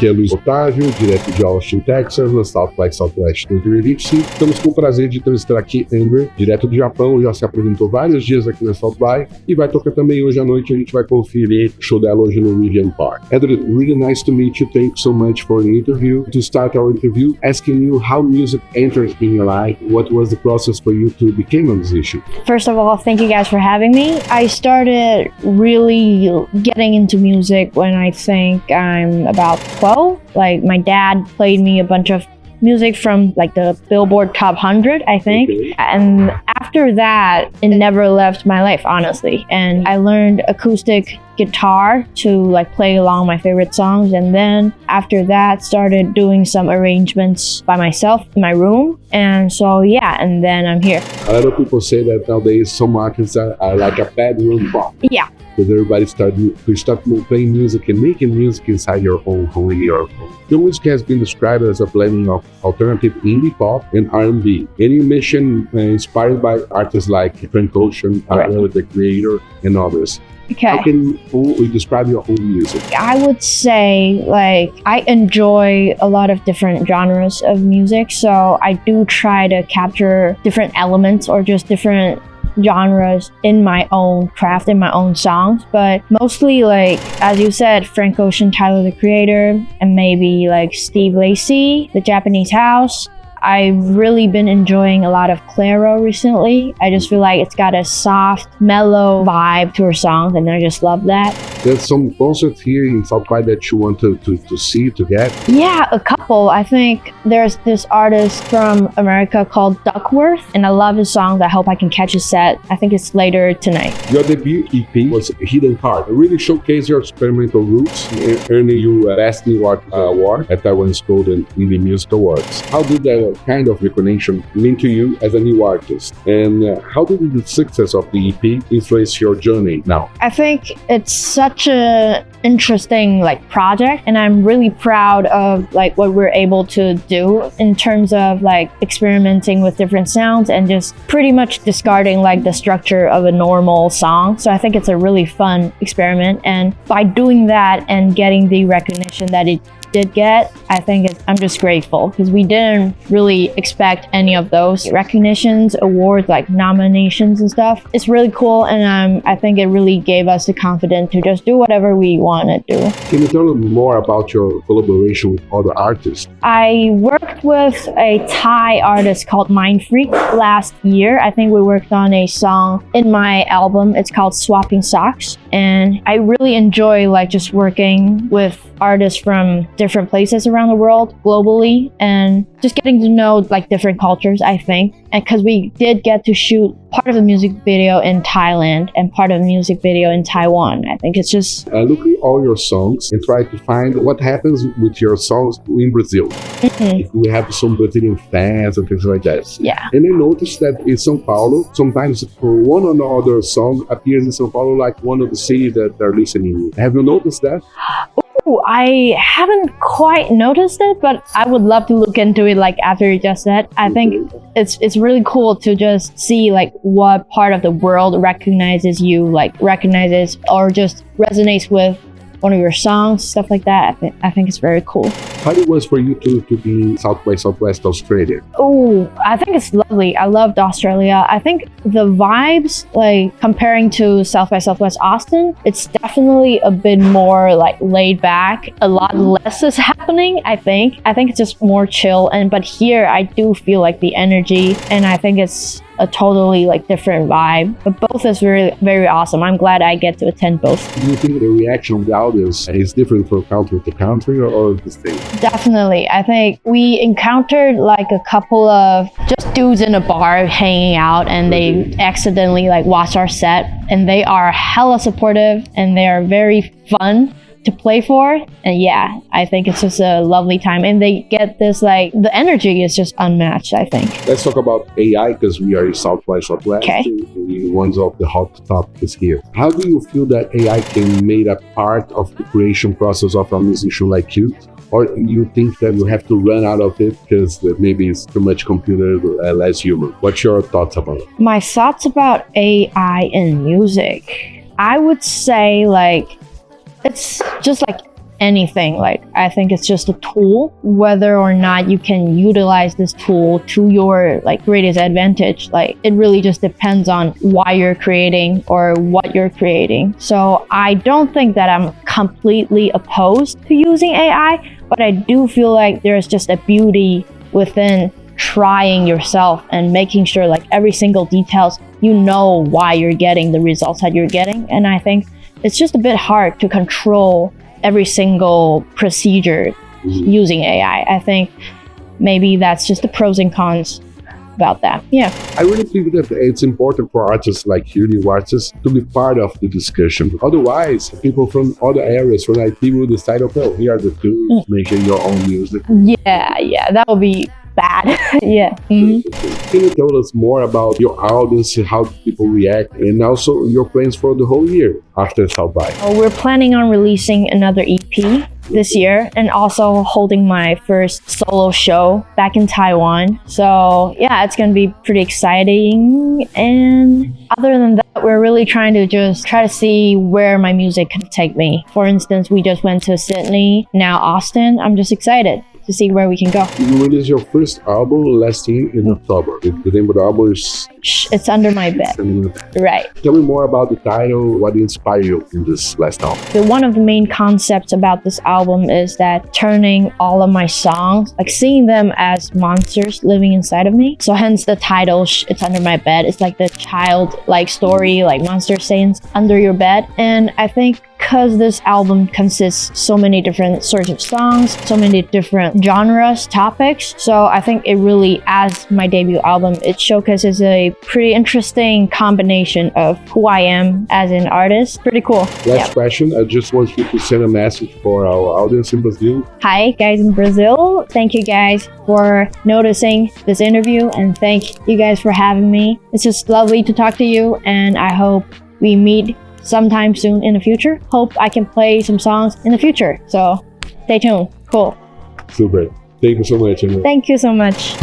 Aqui é Luiz Otávio, direto de Austin, Texas, no South by Southwest 2025. Estamos com o prazer de entrevistar aqui ANDR, direto do Japão, já se apresentou vários dias aqui na South by e vai tocar também hoje à noite. A gente vai conferir o show dela hoje no Regent Park. ANDR, really nice to meet you. Thank you so much for the interview. To start our interview, asking you how music entered in your life. What was the process for you to become a musician? First of all, thank you guys for having me. I started really getting into music when I think I'm about 12. Like, my dad played me a bunch of music from like the Billboard Top 100, I think. Okay. And after that, it never left my life, honestly. And I learned acoustic guitar to like play along my favorite songs. And then after that, started doing some arrangements by myself in my room. And so, yeah, and then I'm here. A lot of people say that nowadays some artists are like a bedroom pop. Yeah. Because everybody start playing music and making music inside your own home, in your home. Your music has been described as a blending of alternative indie pop and R&B. And you mentioned inspired by artists like Frank Ocean, Tyler, the Creator, and others. Okay. How can you describe your own music? I would say, like, I enjoy a lot of different genres of music, so I do try to capture different elements or just different genres in my own craft, in my own songs. But mostly, like, as you said, Frank Ocean, Tyler, the Creator, and maybe like Steve Lacy, The Japanese House. I've really been enjoying a lot of Clairo recently. I just feel like it's got a soft, mellow vibe to her songs, and I just love that. There's some concerts here in South by that you want to see, to get? Yeah, a couple. I think there's this artist from America called Duckworth, and I love his songs. I hope I can catch his set. I think it's later tonight. Your debut EP was Hidden Heart. It really showcased your experimental roots, earning you a Best New Art Award at Taiwan's Golden Indie Music Awards. How did that kind of recognition mean to you as a new artist? And how did the success of the EP influence your journey now? I think it's such a interesting like project, and I'm really proud of like what we're able to do in terms of like experimenting with different sounds and just pretty much discarding like the structure of a normal song. So I think it's a really fun experiment, and by doing that and getting the recognition that it did get, I think I'm just grateful, because we didn't really expect any of those recognitions, awards, like nominations and stuff. It's really cool, and I think it really gave us the confidence to just do whatever we want to do. Can you tell me more about your collaboration with other artists? I worked with a Thai artist called Mind Freak last year. I think we worked on a song in my album. It's called Swapping Socks, and I really enjoy like just working with artists from different places around the world globally, and just getting to know like different cultures, I think. And because we did get to shoot part of the music video in Thailand and part of the music video in Taiwan. I think it's just look at all your songs and try to find what happens with your songs in Brazil. If we have some Brazilian fans and things like that. Yeah. And I noticed that in São Paulo, sometimes one or another song appears in São Paulo like one of the cities that they're listening. Have you noticed that? I haven't quite noticed it, but I would love to look into it like after you just said. I think it's really cool to just see like what part of the world recognizes you, like recognizes or just resonates with one of your songs, stuff like that. I think it's very cool. How it was for you to be in South by Southwest Australia? Oh, I think it's lovely. I loved Australia. I think the vibes, like comparing to South by Southwest Austin, it's definitely a bit more like laid back. A lot less is happening, I think. I think it's just more chill. But here I do feel like the energy, and I think it's a totally like different vibe. But both is very, very awesome. I'm glad I get to attend both. Do you think the reaction of the audience is different from country to country or the same? Definitely. I think we encountered like a couple of just dudes in a bar hanging out, and they accidentally like watched our set, and they are hella supportive and they are very fun to play for. And yeah, I think it's just a lovely time, and they get this like the energy is just unmatched, I think. Let's talk about AI, because we are in South by Southwest. Okay. One of the hot topics here. How do you feel that AI can make a part of the creation process of a musician like you? Or you think that you have to run out of it because maybe it's too much computer, less human? What's your thoughts about it? My thoughts about AI in music, I would say like it's just like anything. Like, I think it's just a tool. Whether or not you can utilize this tool to your like greatest advantage, like it really just depends on why you're creating or what you're creating. So I don't think that I'm completely opposed to using AI, but I do feel like there's just a beauty within trying yourself and making sure like every single details, you know why you're getting the results that you're getting. And I think it's just a bit hard to control every single procedure using AI. I think maybe that's just the pros and cons about that. Yeah. I really think that it's important for artists like you, new artists, to be part of the discussion. Otherwise, people from other areas, from IT, will decide, okay, here are the tools, making your own music. Yeah, that would be bad. Yeah. Mm-hmm. Can you tell us more about your audience, how people react, and also your plans for the whole year after South by? We're planning on releasing another EP this year and also holding my first solo show back in Taiwan. So yeah, it's gonna be pretty exciting. And other than that, we're really trying to see where my music can take me. For instance, we just went to Sydney, now Austin. I'm just excited to see where we can go. You released your first album last year in October. The name of the album is... It's Under My Bed. Right. Tell me more about the title. What inspired you in this last album? One of the main concepts about this album is that turning all of my songs, like seeing them as monsters living inside of me. So hence the title, It's Under My Bed. It's like the childlike story, like monster saying under your bed. And I think because this album consists so many different sorts of songs, so many different genres, topics. So I think it really, as my debut album, it showcases a pretty interesting combination of who I am as an artist. Pretty cool. Last question. I just want you to send a message for our audience in Brazil. Hi guys in Brazil. Thank you guys for noticing this interview and thank you guys for having me. It's just lovely to talk to you and I hope we meet sometime soon in the future. Hope I can play some songs in the future. So stay tuned. Cool. Super. Thank you so much. Thank you so much.